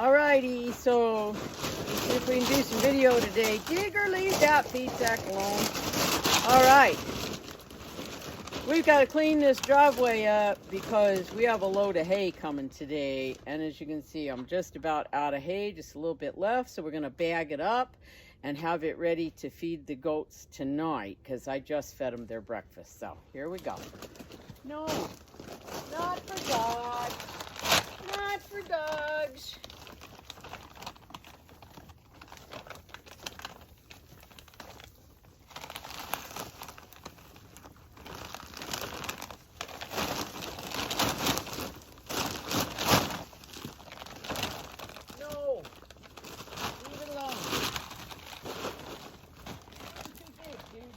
Alrighty, so let's see if we can do some video today. Digger, leave that feed sack alone. Alright, we've got to clean this driveway up because we have a load of hay coming today. And as you can see, I'm just about out of hay, just a little bit left. So we're going to bag it up and have it ready to feed the goats tonight because I just fed them their breakfast. So here we go. No, not for dogs. Not for dogs. No, leave it alone. You're too big, dude.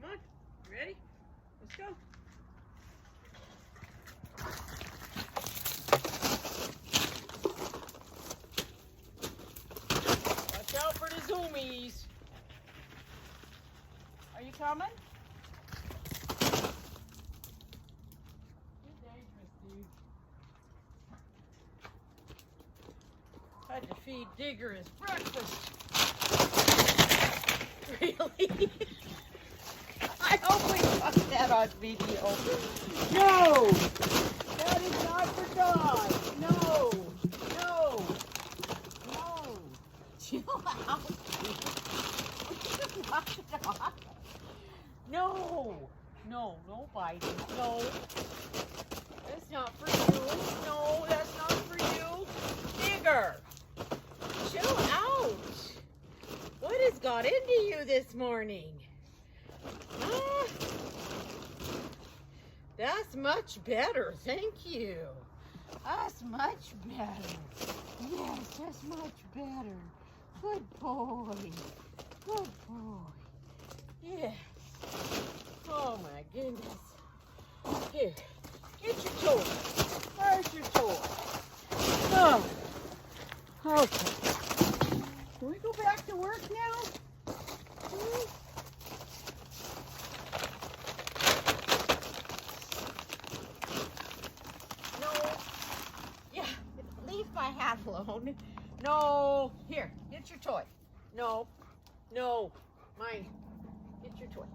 Come on, you ready? Let's go. Watch out for the zoomies. Are you coming? You're dangerous, dude. Had to feed Digger his breakfast. Really? I hope we got that on video. No! That is not for dogs. No! No! No! Chill out, dude. Knock it off. No! No, no biting. No. That's not for you. No, that's not for you. Digger! Chill out. What has got into you this morning? Ah, that's much better, thank you. That's much better. Yes, that's much better. Good boy. Good boy. Yes. Oh my goodness. Here, get your toy. Where's your toy? Oh, okay. Can we go back to work now? Hmm? My hat alone. No. Here, get your toy. No. No. Mine. Get your toy.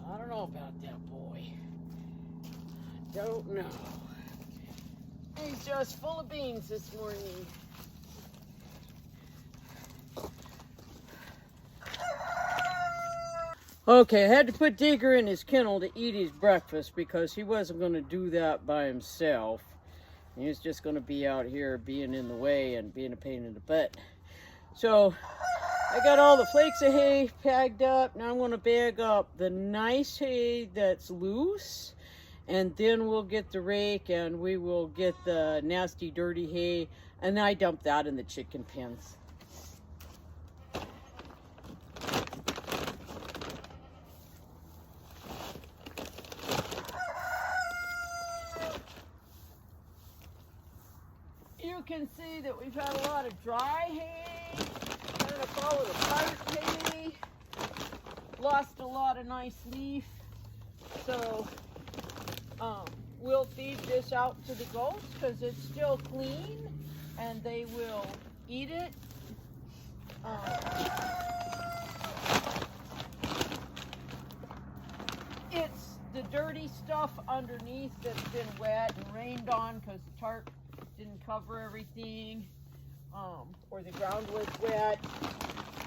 I don't know about that boy. Don't know. He's just full of beans this morning. Okay, I had to put Digger in his kennel to eat his breakfast because he wasn't going to do that by himself. He was just going to be out here being in the way and being a pain in the butt. So I got all the flakes of hay packed up. Now I'm going to bag up the nice hay that's loose. And then we'll get the rake and we will get the nasty, dirty hay. And I dump that in the chicken pens. You can see that we've had a lot of dry hay. I'm going to follow the part hay. Lost a lot of nice leaf. So we'll feed this out to the goats because it's still clean and they will eat it. It's the dirty stuff underneath that's been wet and rained on because the tarp didn't cover everything, or the ground was wet.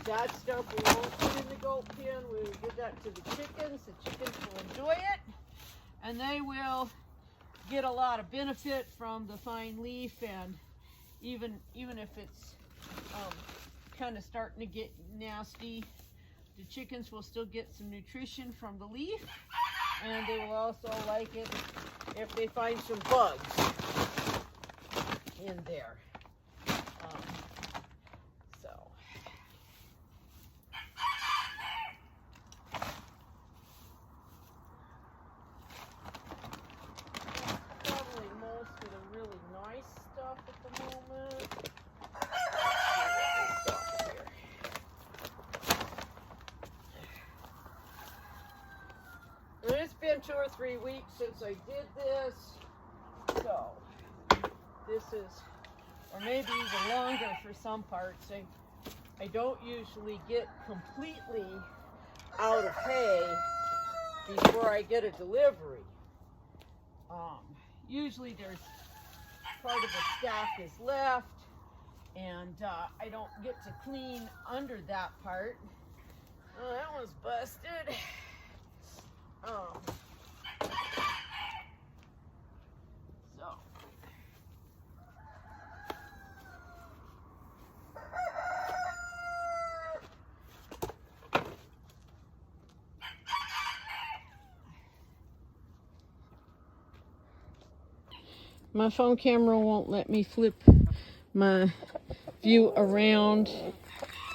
That stuff we won't put in the goat pen. We will give that to the chickens. The chickens will enjoy it, and they will get a lot of benefit from the fine leaf, and even if it's kind of starting to get nasty. The chickens will still get some nutrition from the leaf, and they will also like it if they find some bugs in there. Probably most of the really nice stuff at the moment. It's been 2 or 3 weeks since I did this, so this is, or maybe even longer for some parts. I don't usually get completely out of hay before I get a delivery. Usually there's part of the stack is left, and I don't get to clean under that part. Oh, that one's busted. So my phone camera won't let me flip my view around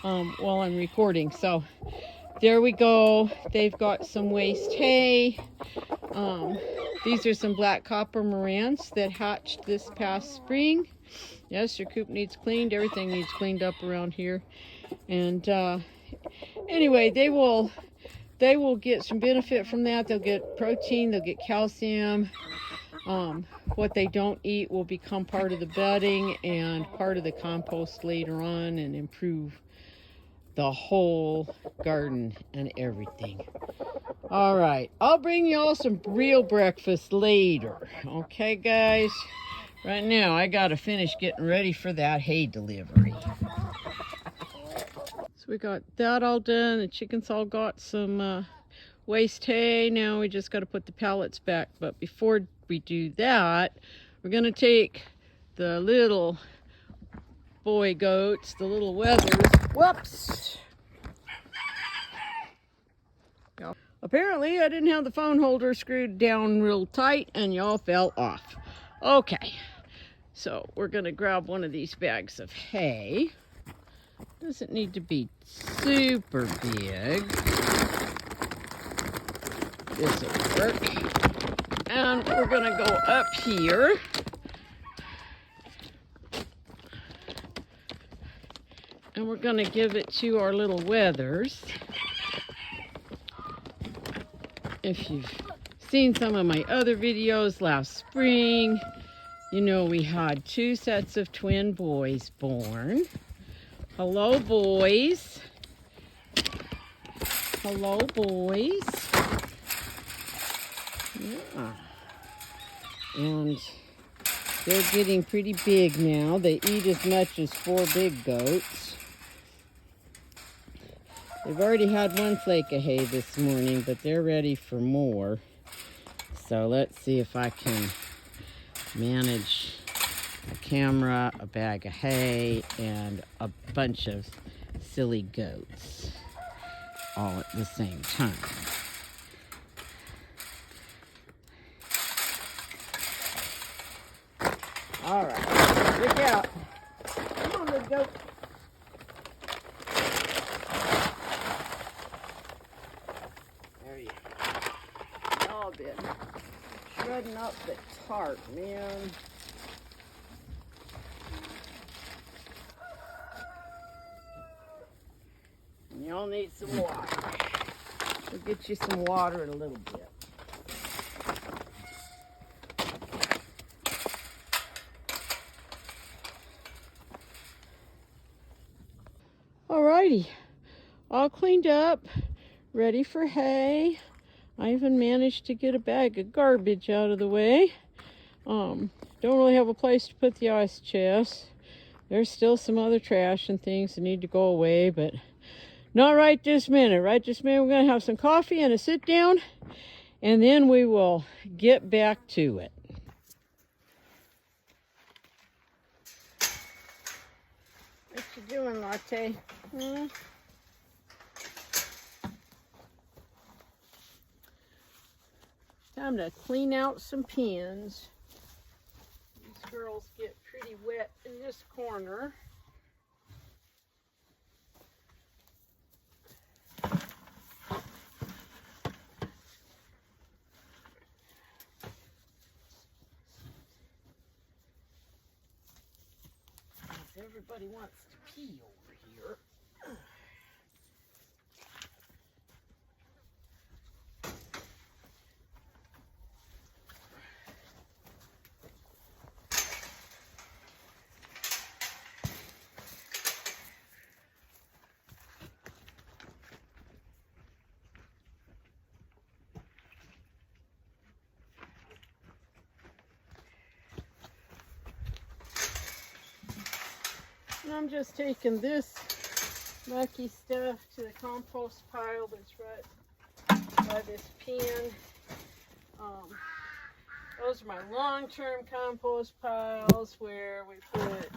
while I'm recording. So there we go. They've got some waste hay. These are some black copper Marans that hatched this past spring. Yes, your coop needs cleaned. Everything needs cleaned up around here. And anyway, they will get some benefit from that. They'll get protein, they'll get calcium. What they don't eat will become part of the bedding and part of the compost later on and improve the whole garden and everything. All right, I'll bring y'all some real breakfast later. Okay, guys? Right now, I gotta finish getting ready for that hay delivery. So we got that all done. The chickens all got some waste hay. Now we just gotta put the pallets back. But before we do that, we're gonna take the little boy goats, the little wethers. Whoops! Apparently, I didn't have the phone holder screwed down real tight and y'all fell off. Okay, so we're gonna grab one of these bags of hay. Doesn't need to be super big. This'll work. And we're gonna go up here. And we're gonna give it to our little wethers. If you've seen some of my other videos last spring, you know we had 2 sets of twin boys born. Hello, boys. Hello, boys. Yeah. And they're getting pretty big now. They eat as much as 4 big goats. They've already had 1 flake of hay this morning, but they're ready for more. So let's see if I can manage a camera, a bag of hay, and a bunch of silly goats all at the same time. All right, look out. Come on, little goat. There you go. Y'all been shredding up the tarp, man. And y'all need some water. We'll get you some water in a little bit. Alrighty, all cleaned up, ready for hay. I even managed to get a bag of garbage out of the way. Don't really have a place to put the ice chest. There's still some other trash and things that need to go away, but not right this minute. Right this minute, we're gonna have some coffee and a sit down, and then we will get back to it. you doing, Latte? Hmm? Time to clean out some pins. These girls get pretty wet in this corner. Everybody wants to pee over here. And I'm just taking this mucky stuff to the compost pile that's right by this pen. Those are my long-term compost piles where we put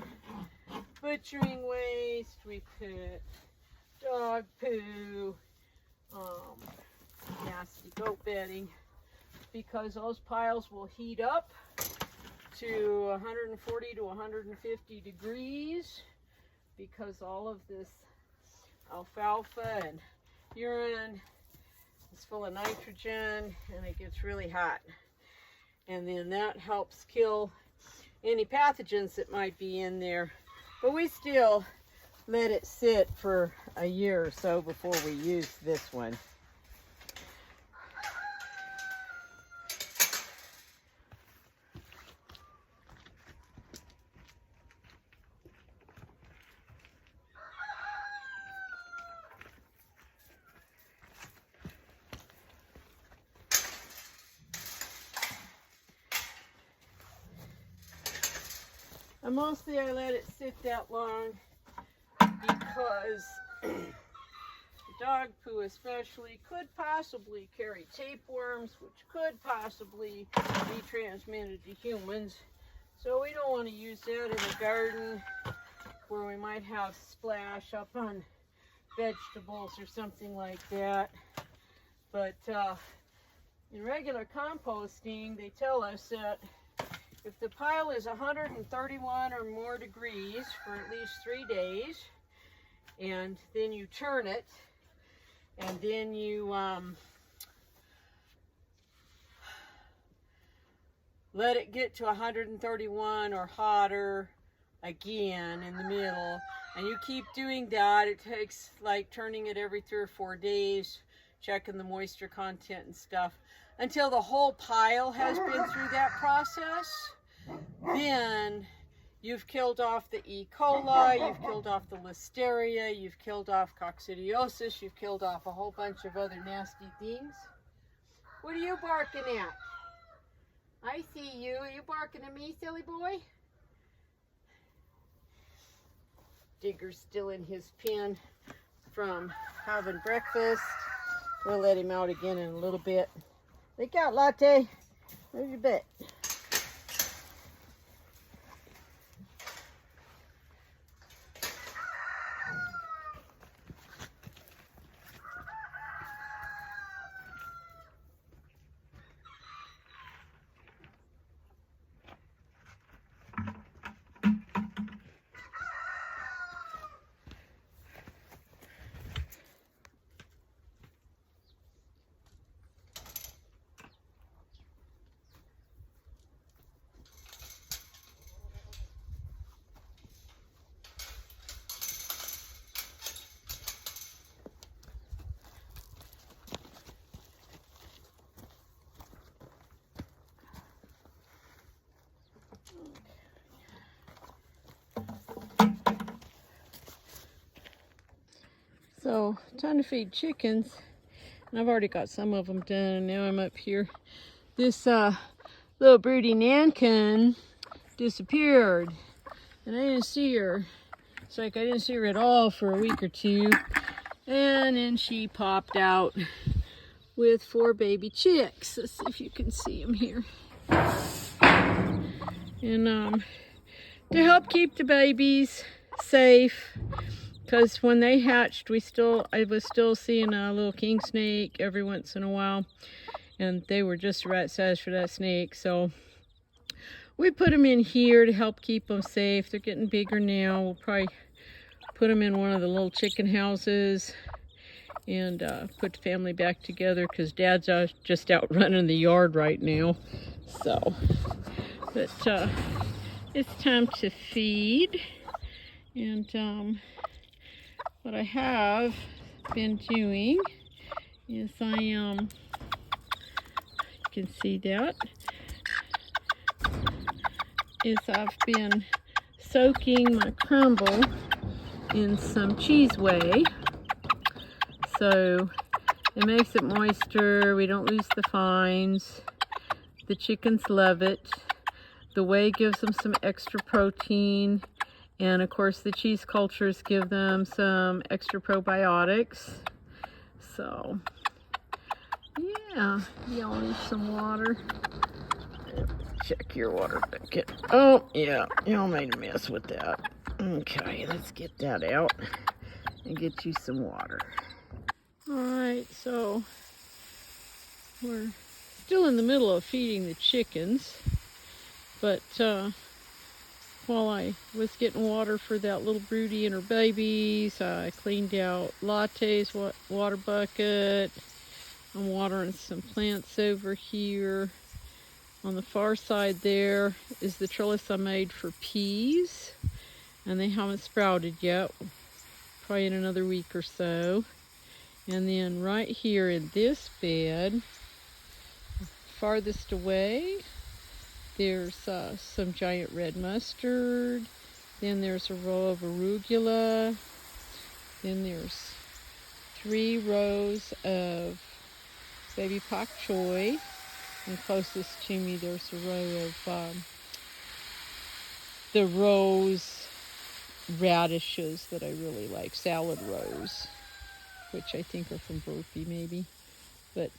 butchering waste, we put dog poo, nasty goat bedding, because those piles will heat up to 140 to 150 degrees, because all of this alfalfa and urine is full of nitrogen and it gets really hot. And then that helps kill any pathogens that might be in there. But we still let it sit for a year or so before we use this one. And mostly I let it sit that long because dog poo especially could possibly carry tapeworms, which could possibly be transmitted to humans. So we don't want to use that in a garden where we might have splash up on vegetables or something like that. But in regular composting, they tell us that if the pile is 131 or more degrees for at least 3 days, and then you turn it, and then you let it get to 131 or hotter again in the middle, and you keep doing that. It takes like turning it every 3 or 4 days, checking the moisture content and stuff, until the whole pile has been through that process. Then you've killed off the E. coli, you've killed off the listeria, you've killed off coccidiosis, you've killed off a whole bunch of other nasty things. What are you barking at? I see you. Are you barking at me, silly boy? Digger's still in his pen from having breakfast. We'll let him out again in a little bit. Look out, Latte. Where's your butt? So, time to feed chickens. And I've already got some of them done, and now I'm up here. This little broody Nankin disappeared, and I didn't see her. It's like I didn't see her at all for a week or two. And then she popped out with 4 baby chicks. Let's see if you can see them here. And to help keep the babies, safe. Because when they hatched, I was still seeing a little king snake every once in a while. And they were just right size for that snake. So we put them in here to help keep them safe. They're getting bigger now. We'll probably put them in one of the little chicken houses and put the family back together because Dad's just out running the yard right now. So, but it's time to feed. And what I have been doing is you can see that, is I've been soaking my crumble in some cheese whey. So it makes it moister. We don't lose the fines. The chickens love it. The whey gives them some extra protein. And of course the cheese cultures give them some extra probiotics. So yeah, y'all need some water. Check your water bucket. Oh yeah, y'all made a mess with that. Okay, let's get that out and get you some water. Alright, so we're still in the middle of feeding the chickens, but while I was getting water for that little broody and her babies, I cleaned out Latte's water bucket. I'm watering some plants over here. On the far side there is the trellis I made for peas, and they haven't sprouted yet, probably in another week or so. And then right here in this bed, farthest away, there's some giant red mustard. Then there's a row of arugula. Then there's 3 rows of baby pak choi. And closest to me, there's a row of the rose radishes that I really like, salad rose, which I think are from Burpee maybe. But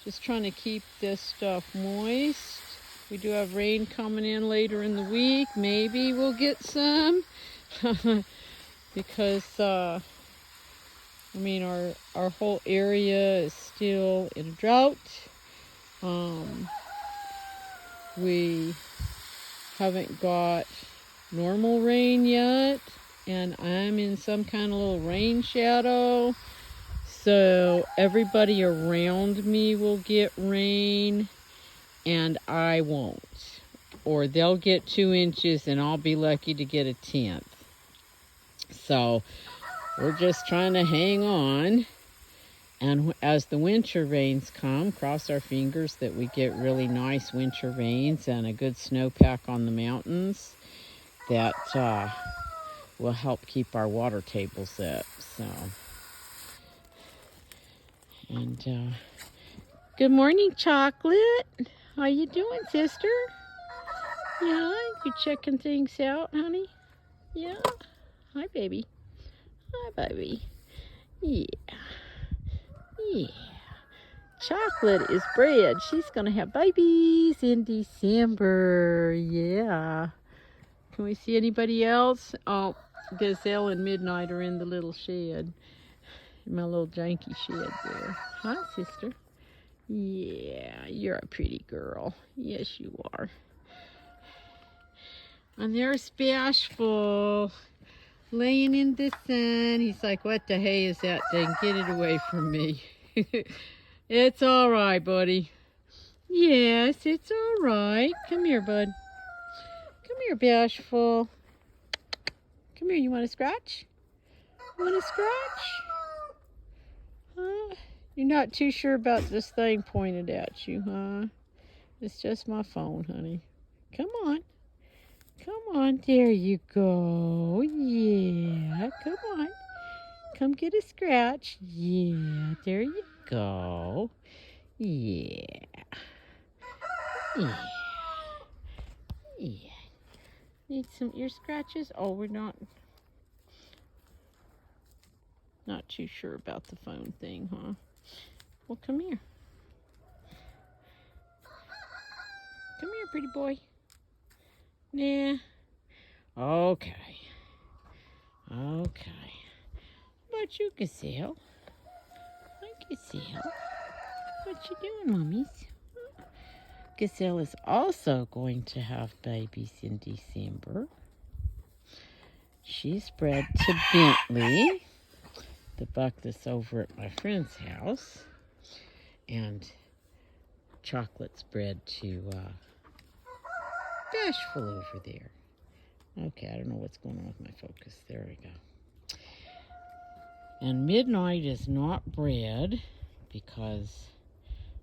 just trying to keep this stuff moist. We do have rain coming in later in the week. Maybe we'll get some because I mean our whole area is still in a drought. We haven't got normal rain yet, and I'm in some kind of little rain shadow. So everybody around me will get rain and I won't. Or they'll get 2 inches and I'll be lucky to get a 1/10. So we're just trying to hang on. And as the winter rains come, cross our fingers that we get really nice winter rains and a good snowpack on the mountains that will help keep our water tables up. So, and good morning, Chocolate. How you doing, sister? Yeah, you checking things out, honey? Yeah. Hi, baby. Hi, baby. Yeah. Yeah. Chocolate is bred. She's going to have babies in December. Yeah. Can we see anybody else? Oh, Gazelle and Midnight are in the little shed. My little janky shed there. Hi, sister. Yeah, you're a pretty girl. Yes, you are. And there's Bashful laying in the sun. He's like, what the hay is that thing? Get it away from me. It's all right, buddy. Yes, it's all right. Come here, bud. Come here, Bashful. Come here, you want to scratch? You want to scratch? Huh? You're not too sure about this thing pointed at you, huh? It's just my phone, honey. Come on. Come on. There you go. Yeah, come on. Come get a scratch. Yeah, there you go. Yeah. Yeah. Yeah. Need some ear scratches? Oh, we're not too sure about the phone thing, huh? Well, come here. Come here, pretty boy. Nah. Okay. Okay. What you, Gazelle? Hi, Gazelle. What you doing, mummies? Gazelle is also going to have babies in December. She's bred to Bentley, the buck that's over at my friend's house. And Chocolate's bred to Bashful over there. Okay, I don't know what's going on with my focus. There we go. And Midnight is not bred because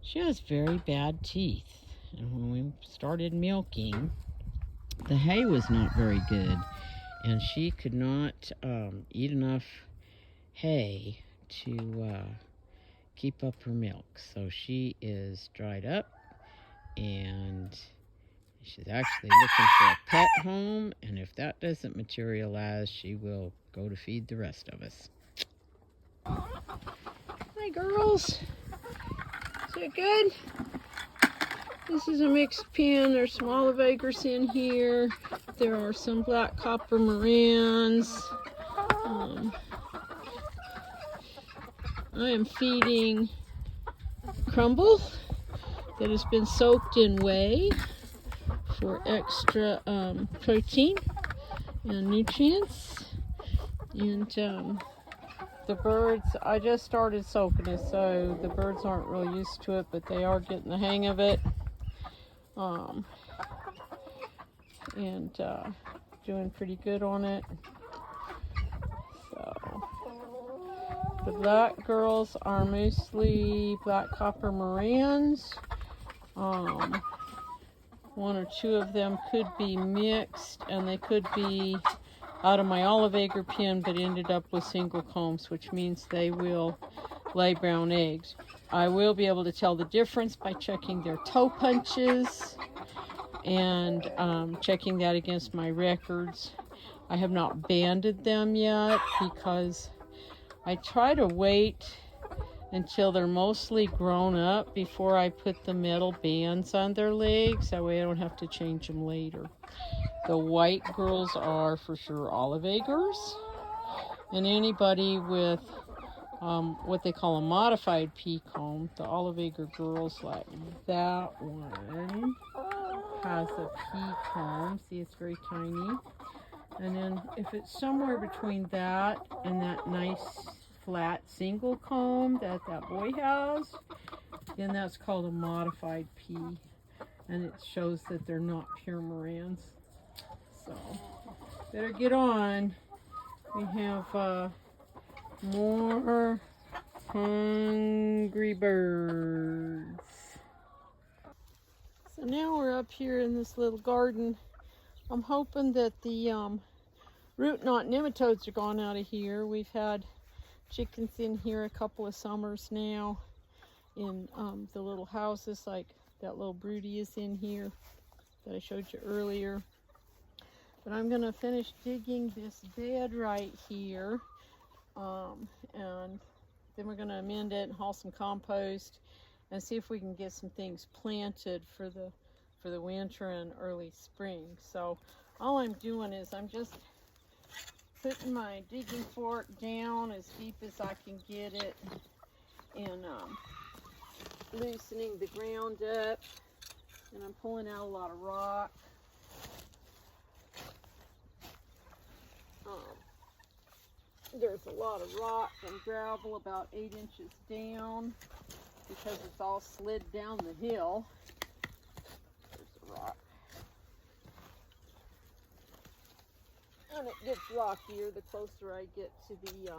she has very bad teeth. And when we started milking, the hay was not very good. And she could not eat enough hay to keep up her milk. So she is dried up and she's actually looking for a pet home. And if that doesn't materialize, she will go to feed the rest of us. Hi, girls. Is it good? This is a mixed pen. There's some olive acres in here. There are some black copper Marans. I am feeding crumble that has been soaked in whey for extra protein and nutrients. And the birds, I just started soaking it, so the birds aren't really used to it, but they are getting the hang of it. And doing pretty good on it. So the black girls are mostly black copper Marans. One or two of them could be mixed, and they could be out of my olive acre pen, but ended up with single combs, which means they will lay brown eggs. I will be able to tell the difference by checking their toe punches and checking that against my records. I have not banded them yet because I try to wait until they're mostly grown up before I put the metal bands on their legs. That way I don't have to change them later. The white girls are for sure olive acres, and anybody with what they call a modified pea comb, the olive acre girls, like that one has a pea comb. See, it's very tiny. And then if it's somewhere between that and that nice flat single comb that boy has, then that's called a modified pea, and it shows that they're not pure Marans. So better get on. We have more hungry birds. So now we're up here in this little garden. I'm hoping that the root knot nematodes are gone out of here. We've had chickens in here a couple of summers now in the little houses, like that little broody is in here that I showed you earlier. But I'm going to finish digging this bed right here, and then we're going to amend it and haul some compost and see if we can get some things planted for the winter and early spring. So all I'm doing is I'm just putting my digging fork down as deep as I can get it and loosening the ground up, and I'm pulling out a lot of rock. There's a lot of rock and gravel about 8 inches down because it's all slid down the hill. There's the rock. And it gets rockier the closer I get to the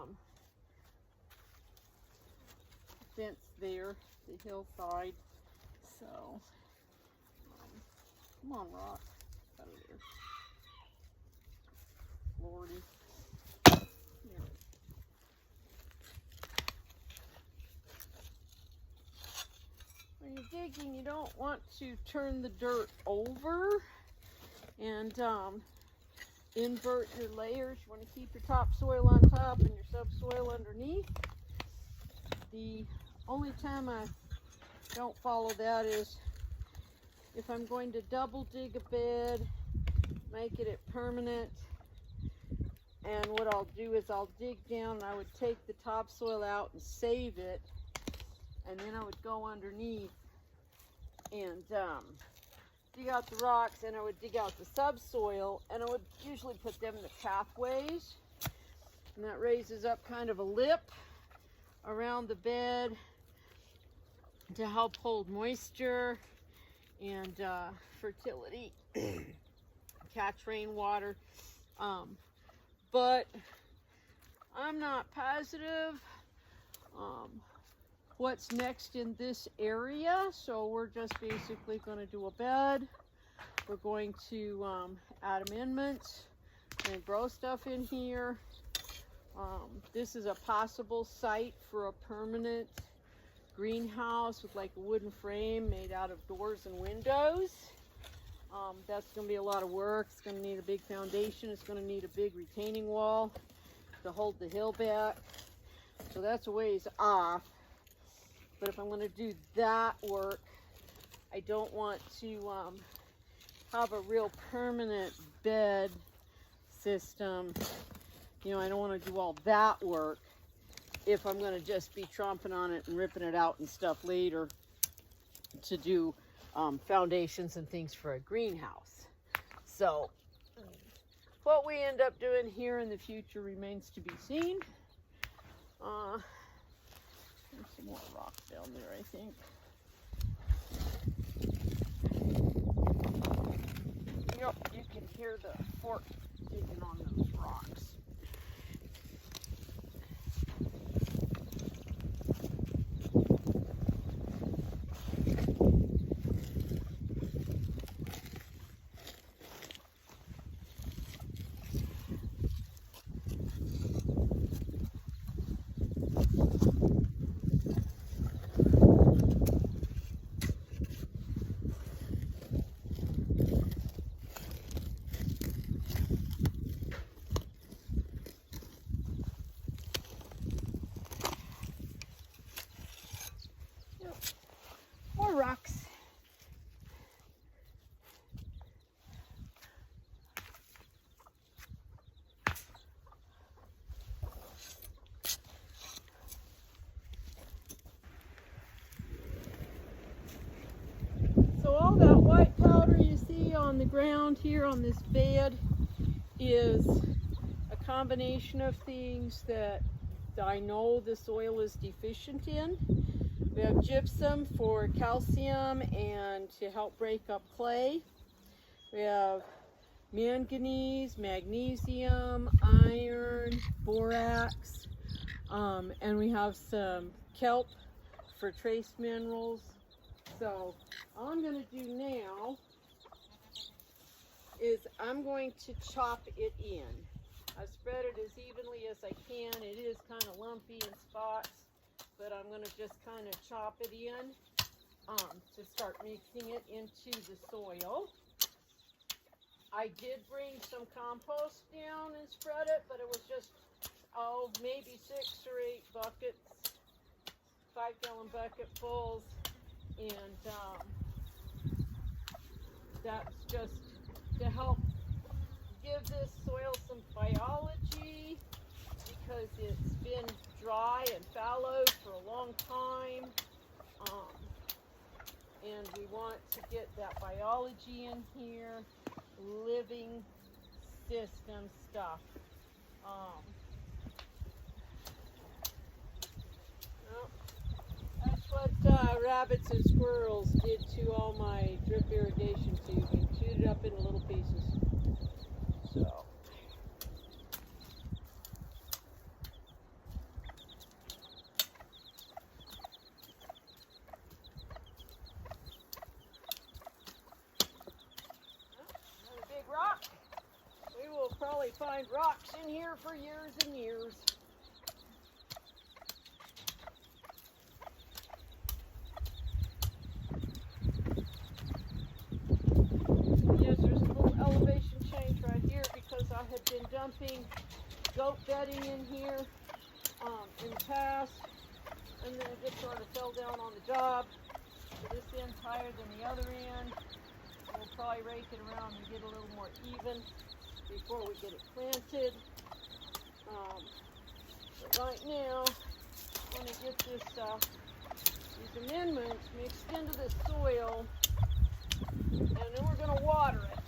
fence there, the hillside. So, come on, rock, out of there. Lordy. When you're digging, you don't want to turn the dirt over and invert your layers. You want to keep your topsoil on top and your subsoil underneath. The only time I don't follow that is if I'm going to double dig a bed, make it permanent, And what I'll do is I'll dig down and I would take the topsoil out and save it. And then I would go underneath and dig out the rocks, and I would dig out the subsoil, and I would usually put them in the pathways. And that raises up kind of a lip around the bed to help hold moisture and fertility, catch rainwater. But I'm not positive what's next in this area, so we're just basically going to do a bed. We're going to add amendments and grow stuff in here. This is a possible site for a permanent greenhouse with like a wooden frame made out of doors and windows. That's going to be a lot of work. It's going to need a big foundation. It's going to need a big retaining wall to hold the hill back. So that's a ways off. But if I'm going to do that work, I don't want to have a real permanent bed system. You know, I don't want to do all that work if I'm going to just be tromping on it and ripping it out and stuff later to do foundations and things for a greenhouse. So what we end up doing here in the future remains to be seen. There's some more rocks down there, I think. Yep, you can hear the fork digging on those rocks. More rocks. So all that white powder you see on the ground here on this bed is a combination of things that I know the soil is deficient in. We have gypsum for calcium and to help break up clay. We have manganese, magnesium, iron, borax, and we have some kelp for trace minerals. So all I'm going to do now is I'm going to chop it in. I spread it as evenly as I can. It is kind of lumpy in spots, but I'm going to just kind of chop it in to start mixing it into the soil. I did bring some compost down and spread it, but it was just, maybe 6 or 8 buckets, 5-gallon bucketfuls, and that's just to help give this soil some biology, because it's been dry and fallow for a long time, and we want to get that biology in here, living system stuff. Well, that's what rabbits and squirrels did to all my drip irrigation tubing. Chewed it up into little pieces. So. Another big rock. We will probably find rocks in here for years and years. Yes, there's a little elevation change right here because I had been dumping goat bedding in here in the past, and then it just sort of fell down on the job. So this end's higher than the other end. We'll probably rake it around and get a little more even before we get it planted. right now, I want to get these amendments mixed into the soil, and then we're going to water it,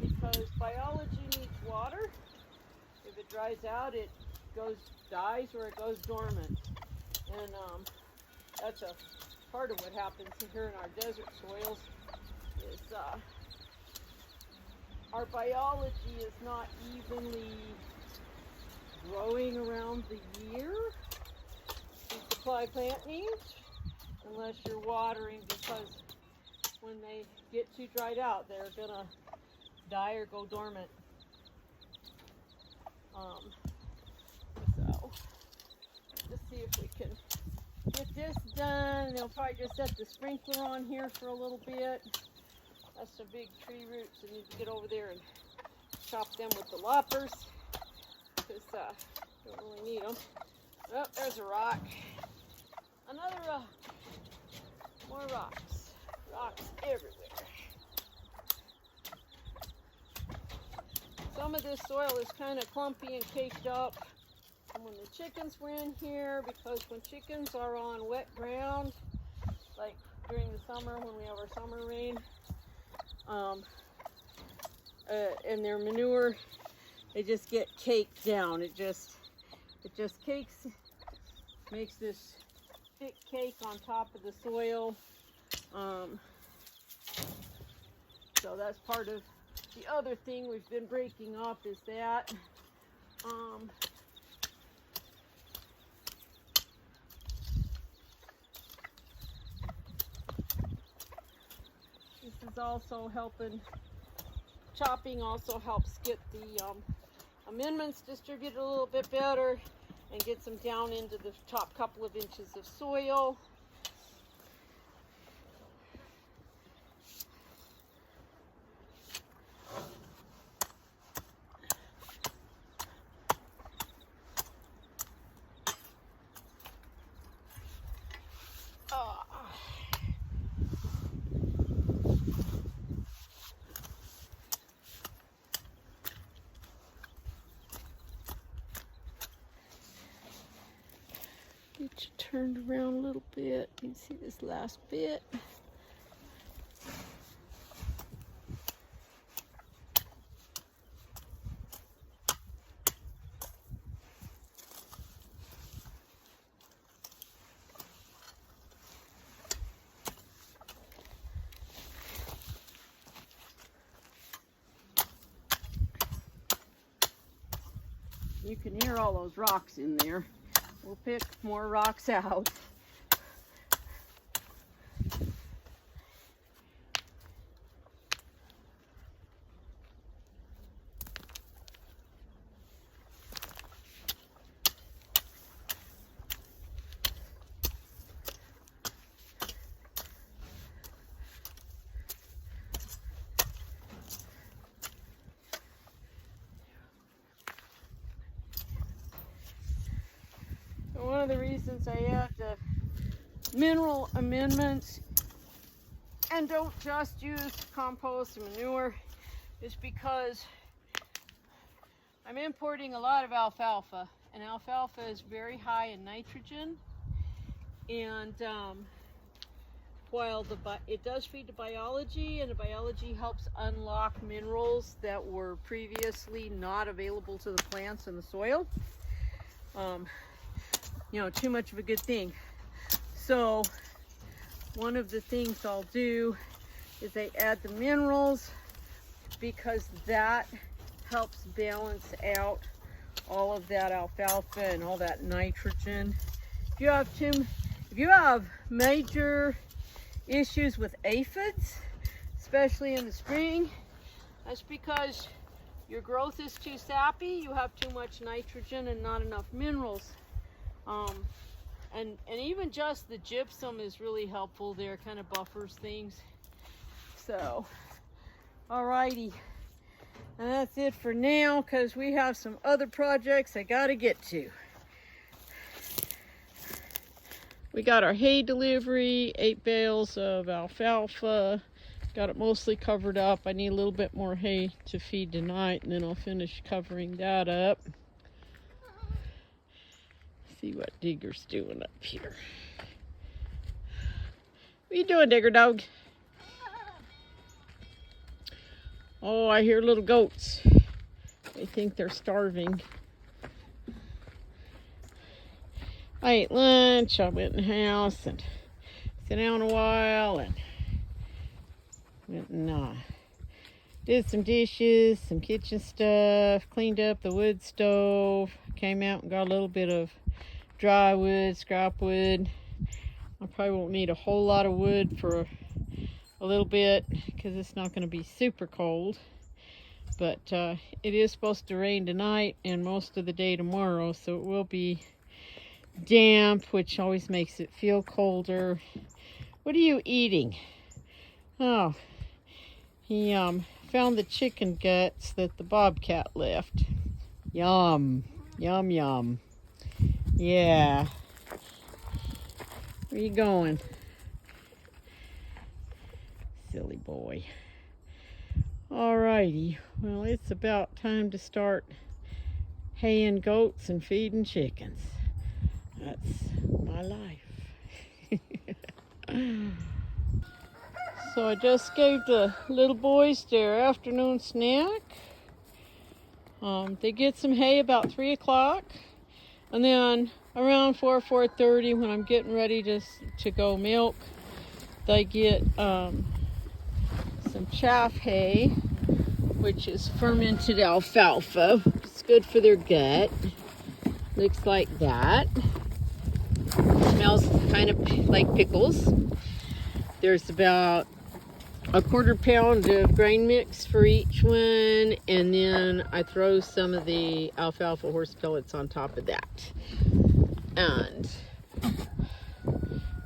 because biology needs water. If it dries out, it dies or it goes dormant, and that's a part of what happens here in our desert soils. Is our biology is not evenly growing around the year to supply plant needs, unless you're watering, because when they get too dried out, they're gonna die or go dormant. So let's see if we can get this done. They'll probably just set the sprinkler on here for a little bit. That's some big tree roots. I need to get over there and chop them with the loppers, because don't really need them. Oh, there's a rock. Another rock. More rocks. Rocks everywhere. Some of this soil is kind of clumpy and caked up from when the chickens were in here, because when chickens are on wet ground, like during the summer when we have our summer rain, and their manure, they just get caked down. It just cakes, makes this thick cake on top of the soil. So that's part of the other thing we've been breaking up, is that. This is also helping, chopping also helps get the amendments distributed a little bit better and gets them down into the top couple of inches of soil. Get you turned around a little bit. You can see this last bit. You can hear all those rocks in there. We'll pick more rocks out. One of the reasons I add the mineral amendments and don't just use compost and manure is because I'm importing a lot of alfalfa, and alfalfa is very high in nitrogen, and while it does feed the biology, and the biology helps unlock minerals that were previously not available to the plants in the soil, you know, too much of a good thing. So one of the things I'll do is I add the minerals, because that helps balance out all of that alfalfa and all that nitrogen. If you have major issues with aphids, especially in the spring, that's because your growth is too sappy, you have too much nitrogen and not enough minerals. And even just the gypsum is really helpful there, kind of buffers things. So, alrighty, and that's it for now, because we have some other projects I gotta get to. We got our hay delivery, 8 bales of alfalfa. Got it mostly covered up. I need a little bit more hay to feed tonight, and then I'll finish covering that up. See what Digger's doing up here. What you doing, Digger dog? Oh, I hear little goats. They think they're starving. I ate lunch. I went in the house and sat down a while and went and did some dishes, some kitchen stuff, cleaned up the wood stove, came out and got a little bit of dry wood, scrap wood. I probably won't need a whole lot of wood for a little bit because it's not going to be super cold. But it is supposed to rain tonight and most of the day tomorrow, so it will be damp, which always makes it feel colder. What are you eating? Oh, he found the chicken guts that the bobcat left. Yum, yum, yum. Yeah. Where you going? Silly boy. Alrighty, well, it's about time to start haying goats and feeding chickens. That's my life. So I just gave the little boys their afternoon snack. They get some hay about 3 o'clock, and then around 4:30 when I'm getting ready to go milk, they get some chaff hay, which is fermented alfalfa. It's good for their gut. Looks like that. Smells kind of like pickles. There's about a 1/4 pound of grain mix for each one, and then I throw some of the alfalfa horse pellets on top of that. And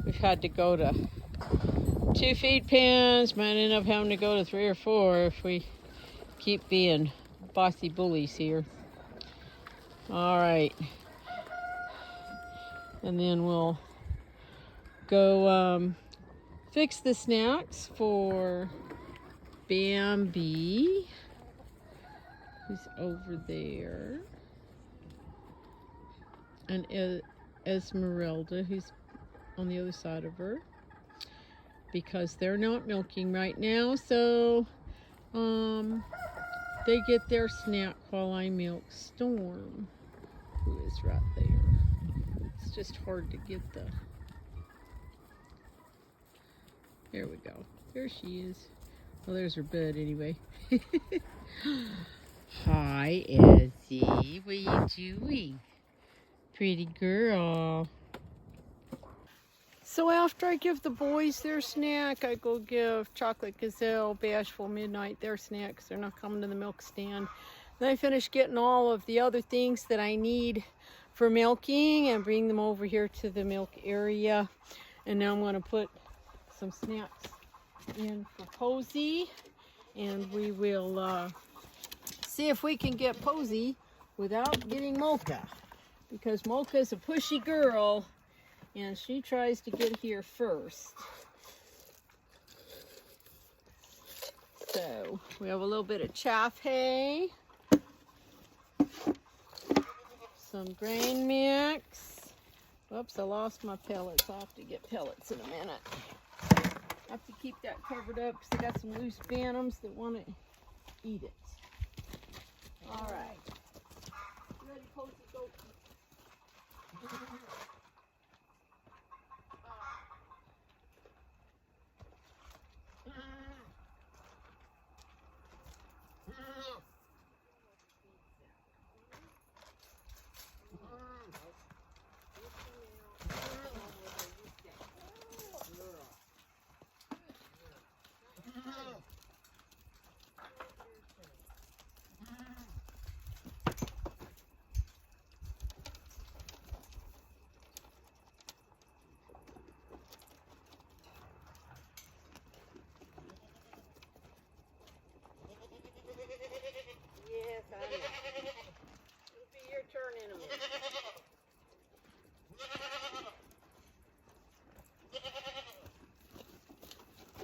we've had to go to 2 feed pens. Might end up having to go to 3 or 4 if we keep being bossy bullies here. All right. And then we'll go fix the snacks for Bambi, who's over there, and Esmeralda, who's on the other side of her, because they're not milking right now, so they get their snack while I milk Storm, who is right there. It's just hard to get the... There we go. There she is. Well, there's her bud anyway. Hi, Ezzy. What are you doing? Pretty girl. So after I give the boys their snack, I go give Chocolate Gazelle, Bashful Midnight their snacks. They're not coming to the milk stand. Then I finish getting all of the other things that I need for milking and bring them over here to the milk area. And now I'm going to put some snacks in for Posey, and we will see if we can get Posey without getting Mocha, because Mocha's a pushy girl and she tries to get here first. So we have a little bit of chaff hay, some grain mix. Whoops, I lost my pellets. I'll have to get pellets in a minute. I have to keep that covered up because I got some loose phantoms that want to eat it. All right. Ready, Posey, go. Yes, I know. It'll be your turn in a minute.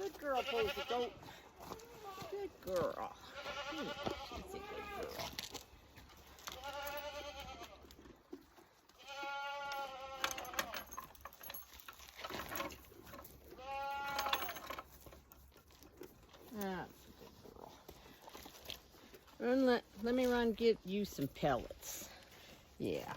Good girl, Posey, go. Good girl. She's a good girl. let me run get you some pellets. Yeah.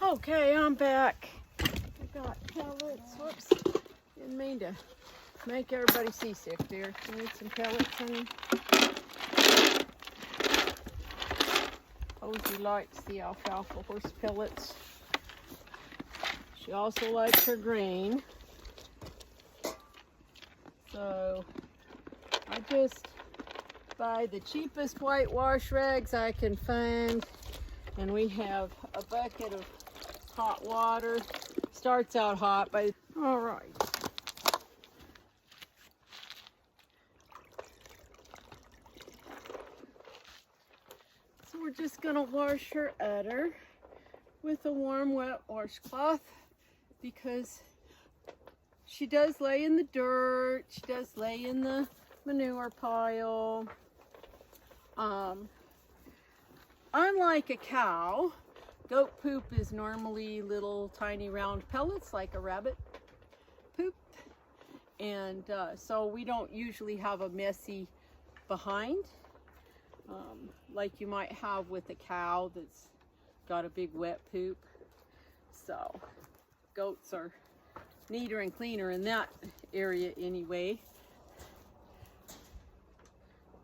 Okay, I'm back. I got pellets. Whoops. Didn't mean to make everybody seasick there. You need some pellets, honey? Posey likes the alfalfa horse pellets. She also likes her grain. So I just buy the cheapest whitewash rags I can find, and we have a bucket of hot water. Starts out hot, but all right. So we're just gonna wash her udder with a warm wet washcloth, because she does lay in the dirt, she does lay in the manure pile. Unlike a cow, goat poop is normally little tiny round pellets like a rabbit poop, and so we don't usually have a messy behind like you might have with a cow that's got a big wet poop. So goats are neater and cleaner in that area anyway.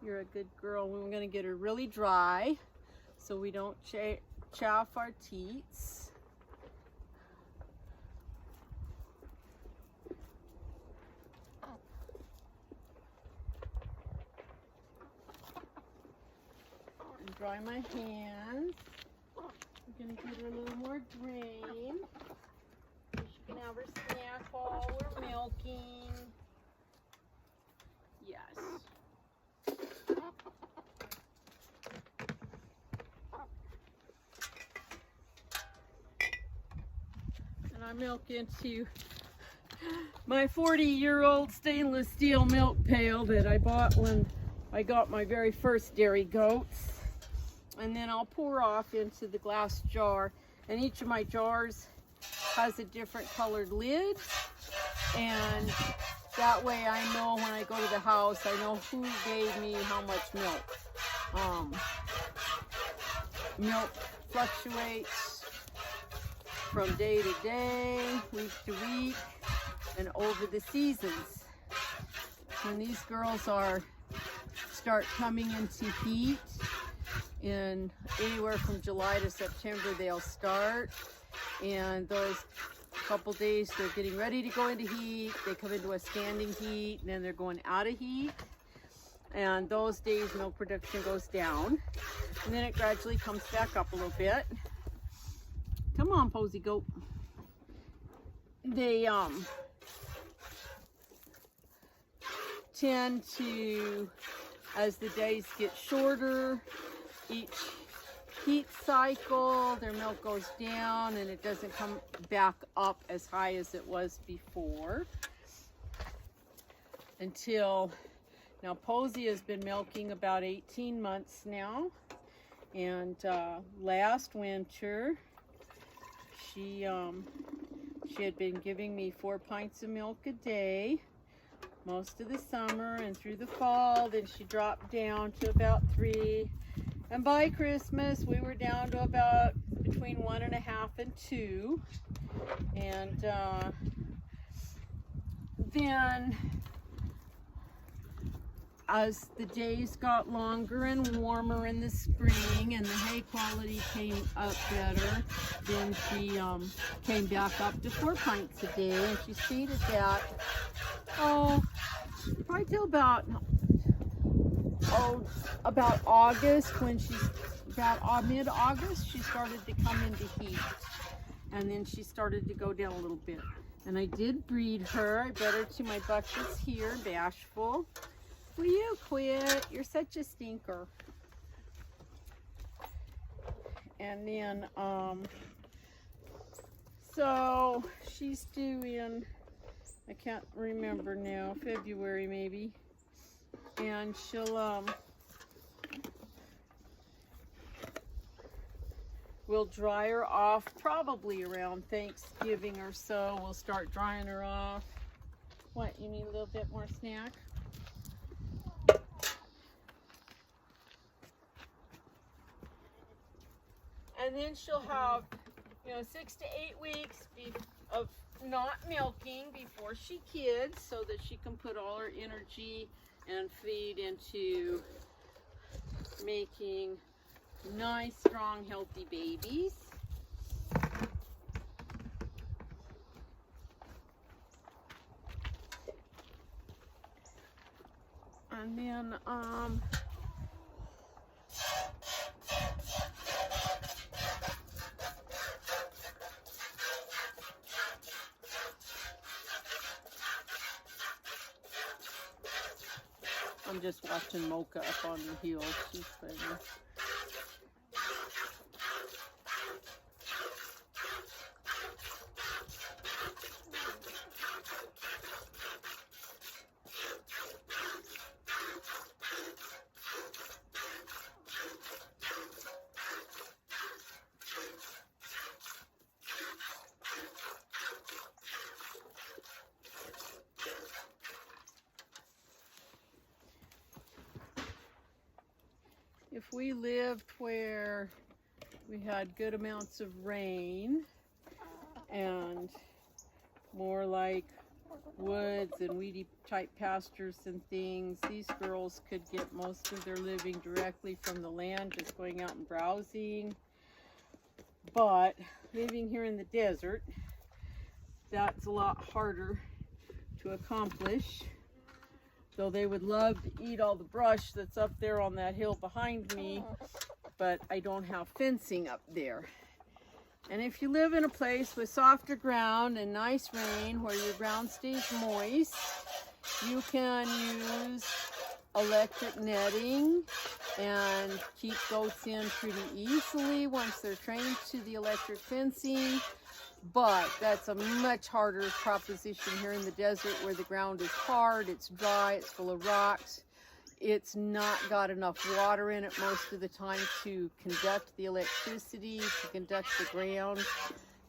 You're a good girl. We're going to get her really dry so we don't chaff our teats. And dry my hands. I'm going to give her a little more grain. She can have her snack while we're milking. Yes. And I milk into my 40-year-old stainless steel milk pail that I bought when I got my very first dairy goats. And then I'll pour off into the glass jar, and each of my jars has a different colored lid, and that way I know when I go to the house, I know who gave me how much milk. Milk fluctuates from day to day, week to week, and over the seasons. When these girls start coming into heat, in anywhere from July to September they'll start, and those couple days they're getting ready to go into heat, they come into a standing heat, and then they're going out of heat, and those days milk production goes down, and then it gradually comes back up a little bit. Come on, Posey goat. They tend to, as the days get shorter, each heat cycle, their milk goes down and it doesn't come back up as high as it was before. Until now, Posey has been milking about 18 months now, and last winter she had been giving me 4 pints of milk a day most of the summer, and through the fall then she dropped down to about 3, and by Christmas we were down to about between 1.5 and 2, and then as the days got longer and warmer in the spring and the hay quality came up better, then she came back up to 4 pints a day, and she stayed at that, probably till about August, when she's about mid-August, she started to come into heat, and then she started to go down a little bit. And I did breed her. I bred her to my buckets here, Bashful. Will you quit? You're such a stinker. And then, so she's due in, I can't remember now, February maybe. And she'll, we'll dry her off probably around Thanksgiving or so. We'll start drying her off. What, you need a little bit more snack? And then she'll have, 6 to 8 weeks of not milking before she kids, so that she can put all her energy and feed into making nice, strong, healthy babies. And then, I'm just watching Mocha up on the hill. She's funny. If we lived where we had good amounts of rain and more like woods and weedy type pastures and things, these girls could get most of their living directly from the land, just going out and browsing. But living here in the desert, that's a lot harder to accomplish. Though they would love to eat all the brush that's up there on that hill behind me, but I don't have fencing up there. And if you live in a place with softer ground and nice rain where your ground stays moist, you can use electric netting and keep goats in pretty easily once they're trained to the electric fencing. But that's a much harder proposition here in the desert, where the ground is hard, it's dry, it's full of rocks. It's not got enough water in it most of the time to conduct the electricity, to conduct the ground,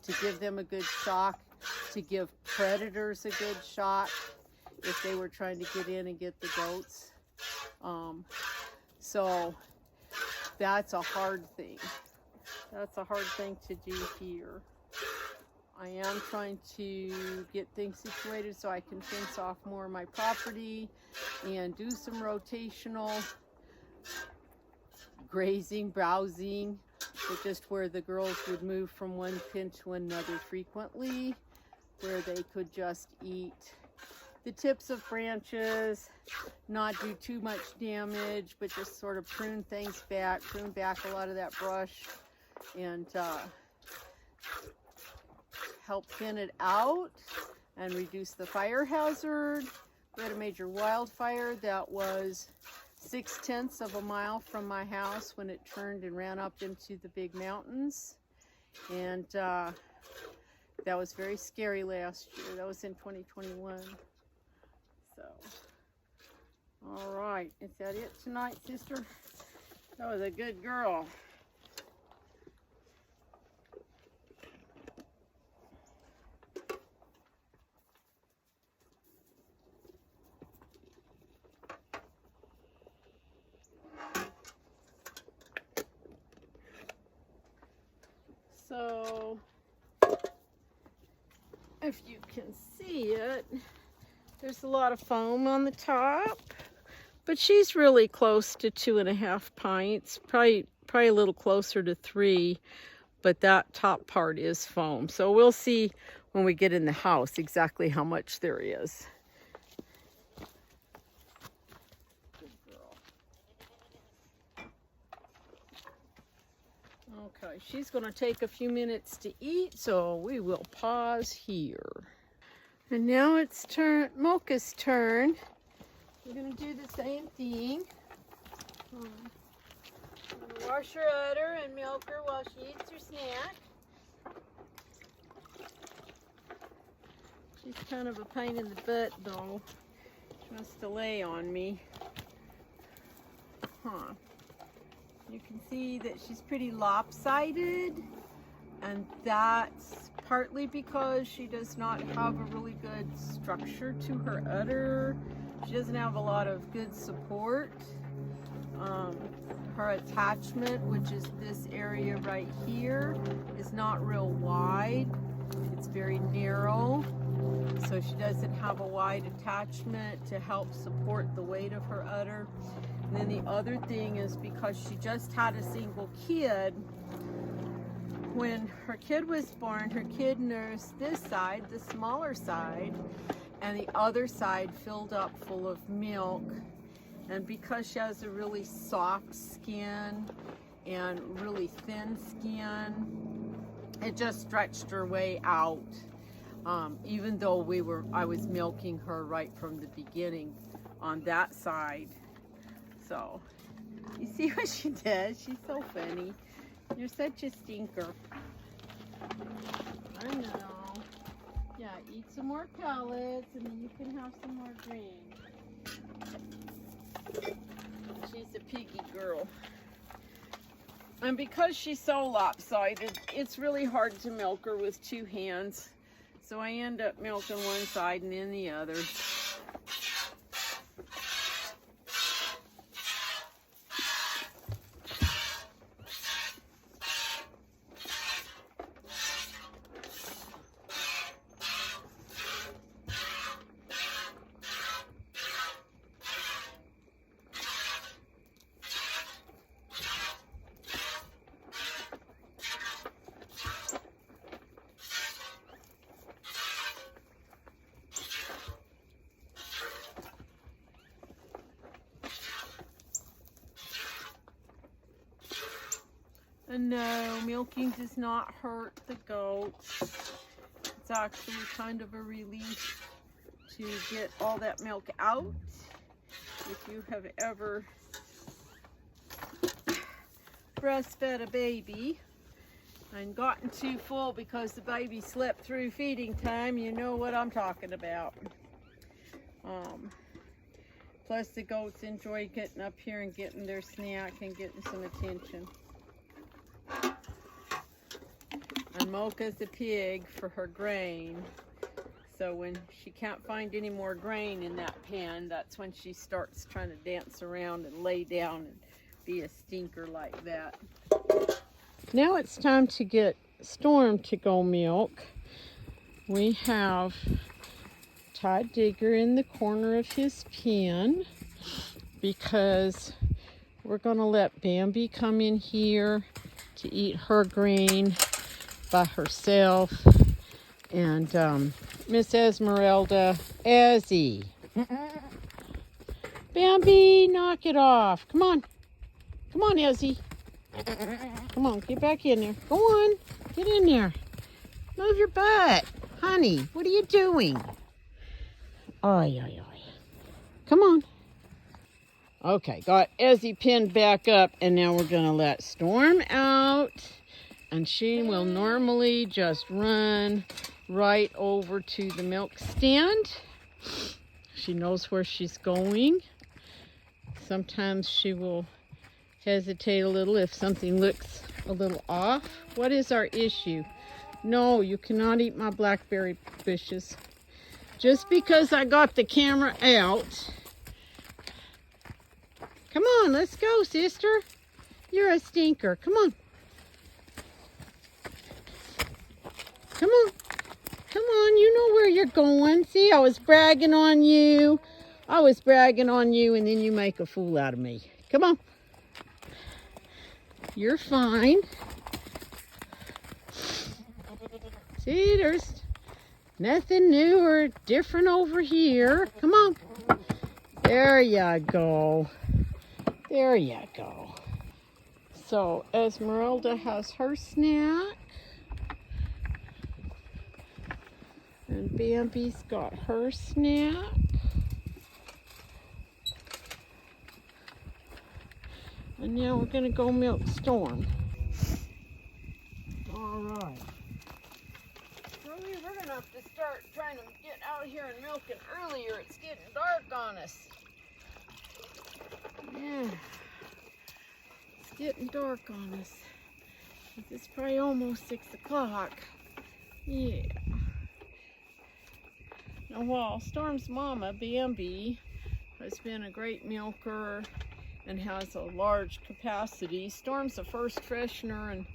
to give them a good shock, to give predators a good shock if they were trying to get in and get the goats. So that's a hard thing. That's a hard thing to do here. I am trying to get things situated so I can fence off more of my property and do some rotational grazing, browsing, but just where the girls would move from one pen to another frequently, where they could just eat the tips of branches, not do too much damage, but just sort of prune back a lot of that brush, and help thin it out and reduce the fire hazard. We had a major wildfire that was 6/10 of a mile from my house when it turned and ran up into the big mountains. And that was very scary last year. That was in 2021. So, all right. Is that it tonight, sister? That was a good girl. So, if you can see it, there's a lot of foam on the top, but she's really close to 2.5 pints, probably a little closer to 3, but that top part is foam. So we'll see when we get in the house exactly how much there is. Okay, she's going to take a few minutes to eat, so we will pause here. And now it's Mocha's turn. We're going to do the same thing. I'm going to wash her udder and milk her while she eats her snack. She's kind of a pain in the butt, though. She wants to lay on me. Huh. You can see that she's pretty lopsided, and that's partly because she does not have a really good structure to her udder. She doesn't have a lot of good support. Her attachment, which is this area right here, is not real wide. It's very narrow, so she doesn't have a wide attachment to help support the weight of her udder. And then the other thing is because she just had a single kid, when her kid was born, her kid nursed this side, the smaller side, and the other side filled up full of milk. And because she has a really soft skin and really thin skin, it just stretched her way out. Even though I was milking her right from the beginning on that side. So, you see what she does? She's so funny. You're such a stinker. I know. Yeah, eat some more pellets and then you can have some more green. She's a piggy girl. And because she's so lopsided, it's really hard to milk her with two hands. So I end up milking one side and then the other. And no, milking does not hurt the goats. It's actually kind of a relief to get all that milk out. If you have ever breastfed a baby and gotten too full because the baby slept through feeding time, you know what I'm talking about. Plus the goats enjoy getting up here and getting their snack and getting some attention. And Mocha's a pig for her grain. So when she can't find any more grain in that pan, that's when she starts trying to dance around and lay down and be a stinker like that. Now it's time to get Storm to go milk. We have Todd Digger in the corner of his pen because we're going to let Bambi come in here to eat her grain by herself. And Miss Esmeralda, Ezzy. Bambi, knock it off. Come on. Come on, Ezzy. Come on, get back in there. Go on, get in there. Move your butt. Honey, what are you doing? Oy, oy, oy. Come on. Okay, got Ezzy pinned back up, and now we're going to let Storm out. And she will normally just run right over to the milk stand. She knows where she's going. Sometimes she will hesitate a little if something looks a little off. What is our issue? No, you cannot eat my blackberry bushes. Just because I got the camera out. Come on, let's go, sister. You're a stinker. Come on. Come on. Come on, you know where you're going. See, I was bragging on you. I was bragging on you, and then you make a fool out of me. Come on. You're fine. See, there's nothing new or different over here. Come on. There you go. There you go. So Esmeralda has her snack. And Bambi's got her snack. And now we're going to go milk Storm. All right. Really, we're going to have to start trying to get out here and milking earlier. It's getting dark on us. Yeah. It's getting dark on us. It's probably almost 6 o'clock. Yeah. Now, while Storm's mama, Bambi, has been a great milker and has a large capacity, Storm's a first freshener, and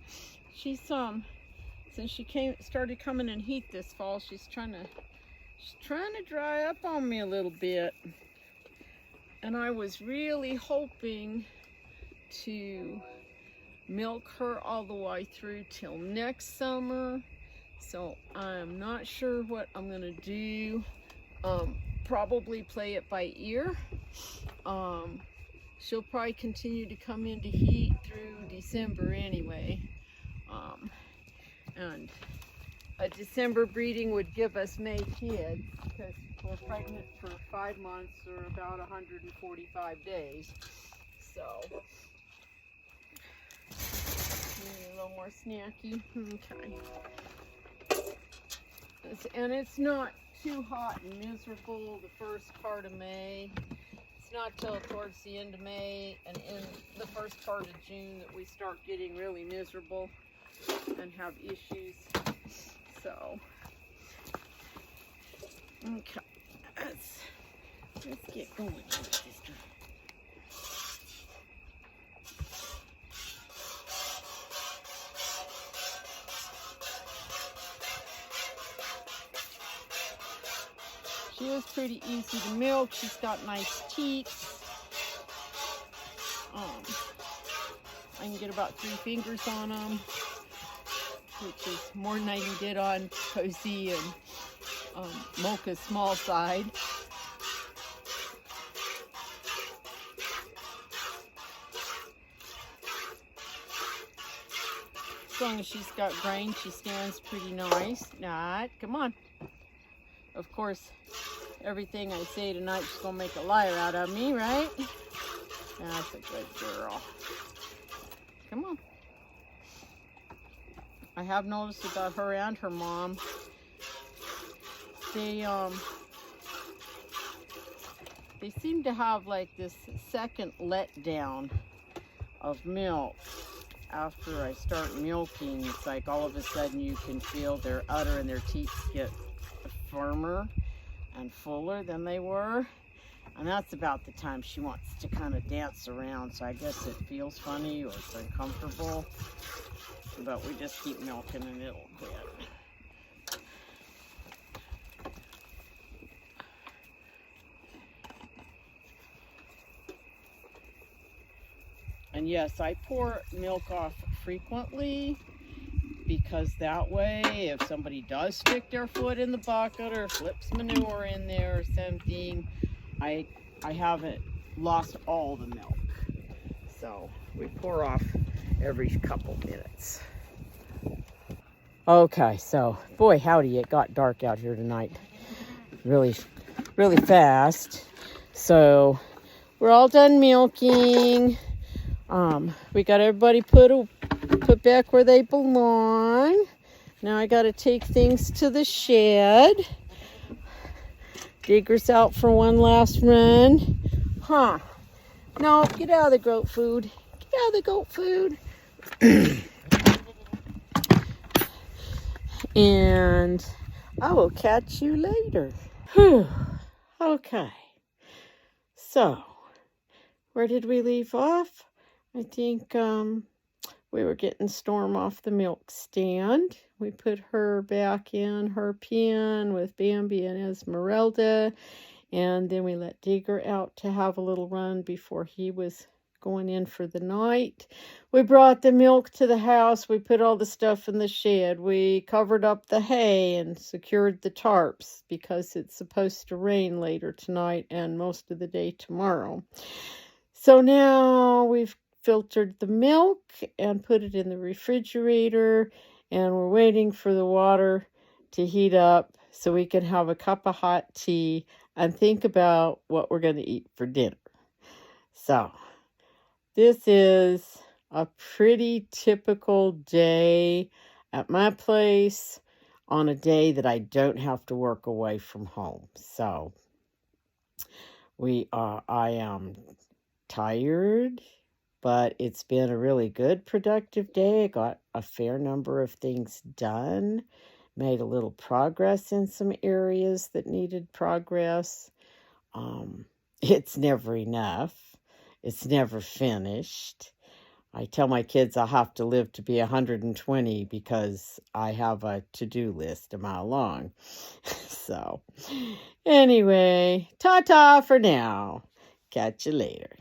she's since she started coming in heat this fall, she's trying to dry up on me a little bit. And I was really hoping to milk her all the way through till next summer. So I'm not sure what I'm gonna do. Probably play it by ear. She'll probably continue to come into heat through December anyway. And a December breeding would give us May kids, because we're pregnant for 5 months or about 145 days. So, need a little more snacky. Okay. And it's not too hot and miserable the first part of May. It's not till towards the end of May and in the first part of June that we start getting really miserable and have issues. So, okay, let's get going here, sister. She is pretty easy to milk. She's got nice teats. I can get about 3 fingers on them, which is more than I even did on Cozy and Mocha's small side. As long as she's got grain, she stands pretty nice. Nah, come on. Of course, everything I say tonight, she's gonna make a liar out of me, right? That's a good girl. Come on. I have noticed about her and her mom, they seem to have like this second letdown of milk after I start milking. It's like all of a sudden you can feel their udder and their teeth get firmer and fuller than they were. And that's about the time she wants to kind of dance around. So I guess it feels funny or it's uncomfortable. But we just keep milking and it'll quit. And yes, I pour milk off frequently, because that way if somebody does stick their foot in the bucket or flips manure in there or something, I haven't lost all the milk. So we pour off every couple minutes. Okay, so boy howdy, it got dark out here tonight really fast. So we're all done milking. We got everybody put back where they belong. Now I got to take things to the shed. Digger's out for one last run. Huh. No, get out of the goat food. Get out of the goat food. And I will catch you later. Whew. Okay. So, where did we leave off? I think we were getting Storm off the milk stand. We put her back in her pen with Bambi and Esmeralda. And then we let Digger out to have a little run before he was going in for the night. We brought the milk to the house. We put all the stuff in the shed. We covered up the hay and secured the tarps because it's supposed to rain later tonight and most of the day tomorrow. So now we've filtered the milk and put it in the refrigerator, and we're waiting for the water to heat up so we can have a cup of hot tea and think about what we're going to eat for dinner. So, this is a pretty typical day at my place on a day that I don't have to work away from home. So, I am tired, but it's been a really good, productive day. I got a fair number of things done, made a little progress in some areas that needed progress. It's never enough. It's never finished. I tell my kids I'll have to live to be 120 because I have a to-do list a mile long. So, anyway, ta-ta for now. Catch you later.